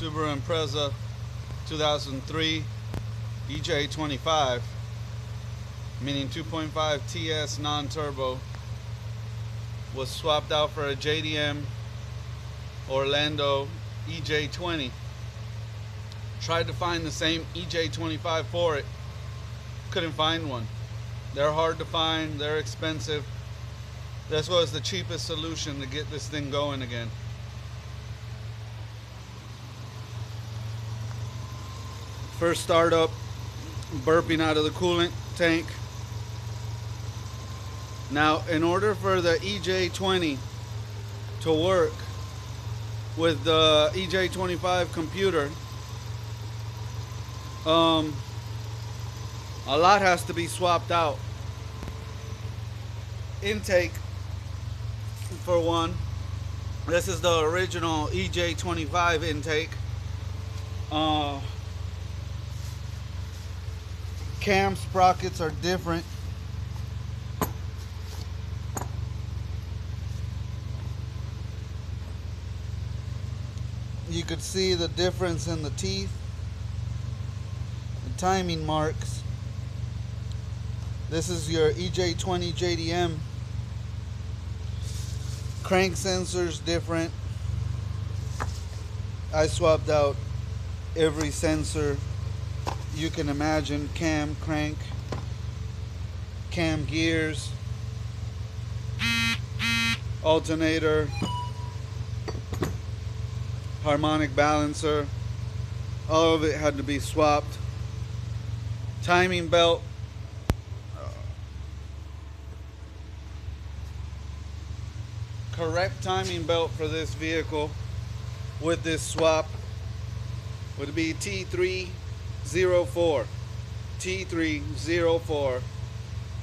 Subaru Impreza 2003 EJ25, meaning 2.5 TS non-turbo, was swapped out for a JDM Orlando EJ20. Tried to find the same EJ25 for it, couldn't find one. They're hard to find, they're expensive. This was the cheapest solution to get this thing going again. First startup, burping out of the coolant tank. Now, in order for the EJ20 to work with the EJ25 computer, a lot has to be swapped out. Intake, for one. This is the original EJ25 intake. Cam sprockets are different. You could see the difference in the teeth, the timing marks. This is your EJ20 JDM. Crank sensors different. I swapped out every sensor you can imagine: cam, crank, cam gears, alternator, harmonic balancer. All of it had to be swapped. Timing belt, correct timing belt for this vehicle with this swap would be T304. T304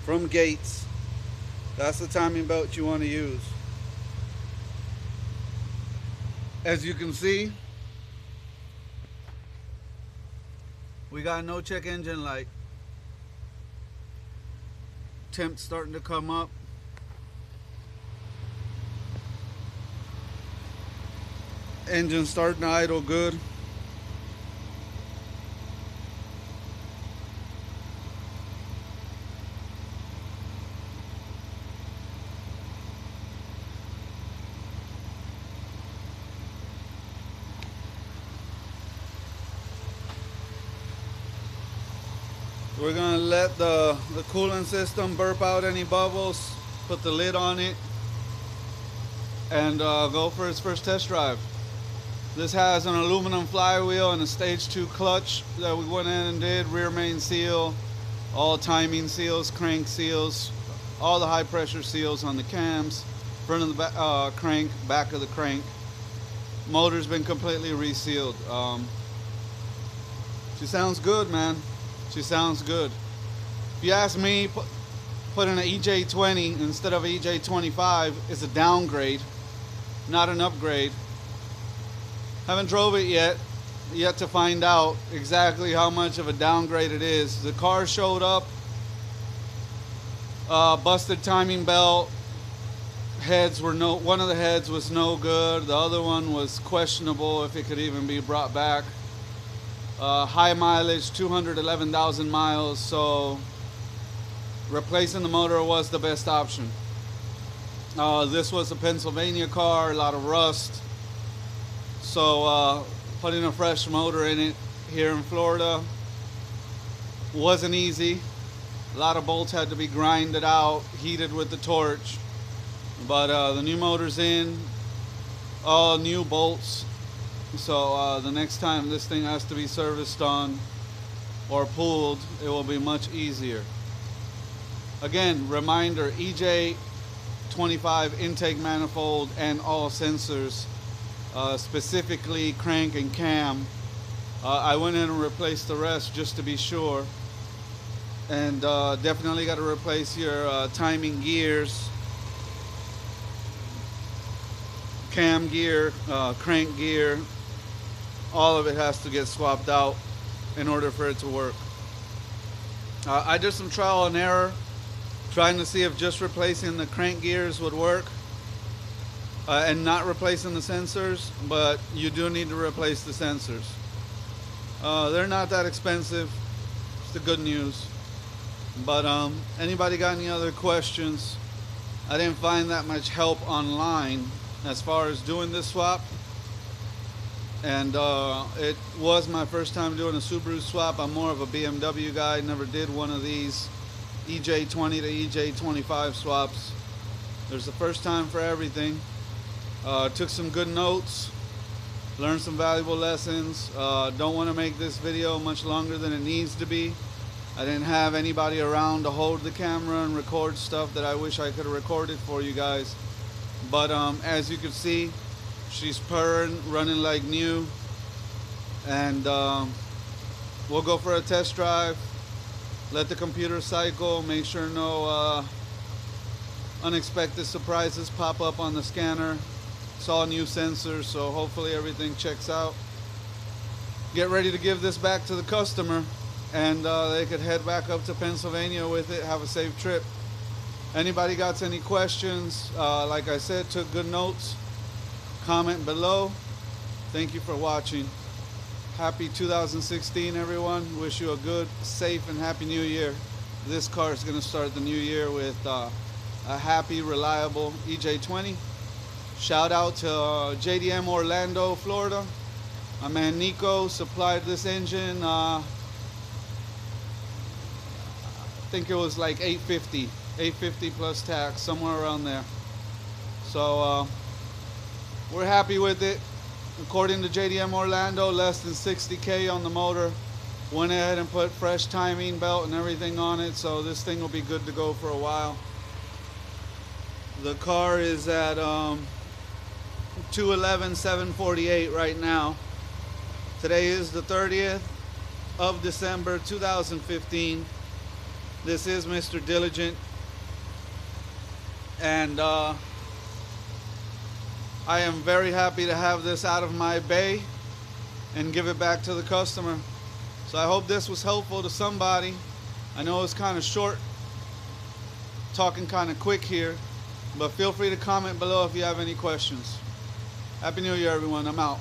from Gates. That's the timing belt you want to use. As you can see, we got no check engine light. Temp starting to come up. Engine starting to idle good. We're gonna let the coolant system burp out any bubbles, put the lid on it, and go for its first test drive. This has an aluminum flywheel and a stage 2 clutch that we went in and did, rear main seal, all timing seals, crank seals, all the high pressure seals on the cams, front of the crank, back of the crank. Motor's been completely resealed. She sounds good, man. She sounds good. If you ask me, putting an EJ20 instead of an EJ25 is a downgrade, not an upgrade. Haven't drove it yet to find out exactly how much of a downgrade it is. The car showed up, busted timing belt, one of the heads was no good, the other one was questionable if it could even be brought back. High mileage, 211,000 miles, so replacing the motor was the best option. This was a Pennsylvania car, a lot of rust, so putting a fresh motor in it here in Florida wasn't easy. A lot of bolts had to be grinded out, heated with the torch, but the new motor's in, all new bolts. So the next time this thing has to be serviced on or pulled, it will be much easier. Again, reminder, EJ25 intake manifold and all sensors, specifically crank and cam. I went in and replaced the rest just to be sure. And definitely got to replace your timing gears, cam gear, crank gear. All of it has to get swapped out in order for it to work. I did some trial and error, trying to see if just replacing the crank gears would work. and not replacing the sensors, but you do need to replace the sensors. They're not that expensive. It's the good news. But anybody got any other questions? I didn't find that much help online as far as doing this swap, and it was my first time doing a Subaru swap. I'm more of a BMW guy. Never did one of these EJ20 to EJ25 swaps. There's a first time for everything. Took some good notes, learned some valuable lessons. Don't want to make this video much longer than it needs to be. I didn't have anybody around to hold the camera and record stuff that I wish I could have recorded for you guys. But as you can see, she's purring, running like new, and we'll go for a test drive, let the computer cycle, make sure no unexpected surprises pop up on the scanner. It's all new sensors, so hopefully everything checks out. Get ready to give this back to the customer, and they could head back up to Pennsylvania with it. Have a safe trip. Anybody got any questions? Like I said, took good notes. Comment below. Thank you for watching. Happy 2016, everyone. Wish you a good, safe, and happy new year. This car is going to start the new year with a happy, reliable EJ20. Shout out to JDM Orlando, Florida. My man Nico supplied this engine. I think it was like $850 plus tax, somewhere around there. So we're happy with it. According to JDM Orlando, less than 60K on the motor. Went ahead and put fresh timing belt and everything on it, so this thing will be good to go for a while. The car is at 211,748 right now. Today is the 30th of December 2015. This is Mr. Diligent, and I am very happy to have this out of my bay and give it back to the customer. So I hope this was helpful to somebody. I know it's kind of short, talking kind of quick here, but feel free to comment below if you have any questions. Happy New Year, everyone. I'm out.